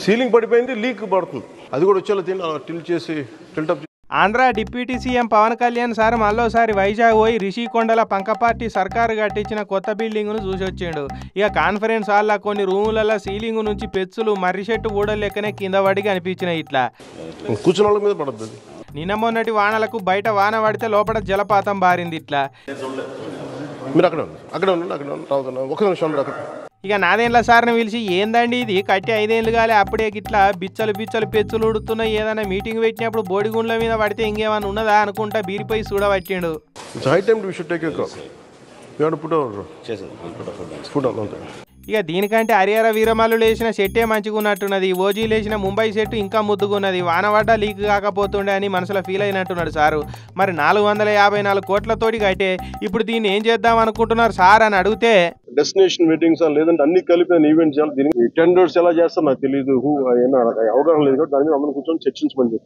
Ceiling పడిపోయింది, leak పడుతుంది. అది కూడా వచ్చేలా టిల్ట్ చేసి tilt up. Andhra deputy CM Pawan Kalyan sir మరోసారి వైజాగ్ పోయి రిషికొండల పంకపార్టీ సర్కారు కట్టించిన కొత్త బిల్డింగ్ను చూసొచ్చిండు. ఇక కాన్ఫరెన్స్ హాల్లో కొన్ని రూములలో సీలింగ్ నుంచి పెచ్చులు మర్రి చెట్టు కూడా లెక్కనే కింద పడి కనిపించినాయి. ఇట్లా కూర్చున్న వాళ్ళ మీద పడుతుంది. నిన్న మొన్నటి వానలకు బయట వాన పడితే లోపల జలపాతం బారింది. ఇట్లా మీరు అక్కడ ఉండండి ఒక నిమిషం అక్కడ. ఇక నాదేండ్ల సార్ని పిలిచి ఏందండి ఇది కట్టి 5 ఏళ్ళు కాలే అప్పుడే గిట్లా బిచ్చలు పెచ్చులు ఉడుతున్నాయి, ఏదైనా మీటింగ్ పెట్టినప్పుడు బోడిగుండ్ల మీద పడితే ఇంకేమైనా ఉన్నదా అనుకుంటా బీరిపోయి చూడబట్టిండు. ఇక దీనికంటే హరిహర వీరమల్లు లేచిన సెట్టే మంచిగున్నట్టున్నది. ఓజీ లేచిన ముంబై సెట్ ఇంకా ముద్దుగున్నది. వానవడ్డ లీక్ కాకపోతుండే అని మనసులో ఫీల్ అయినట్టున్నాడు సారు. మరి 454 కోట్లతోటి కట్టే ఇప్పుడు దీన్ని ఏం చేద్దాం అనుకుంటున్నారు సార్ అని అడిగితే, డెస్టినేషన్ మీటింగ్స్ లేదంటే అన్ని కలిపి ఈవెంట్ చేయాలి. దీనికి టెండర్స్ ఎలా చేస్తారో నాకు తెలియదు, అవగాహన లేదు. దాని మీద అందరం కూర్చొని చర్చించమని చెప్పి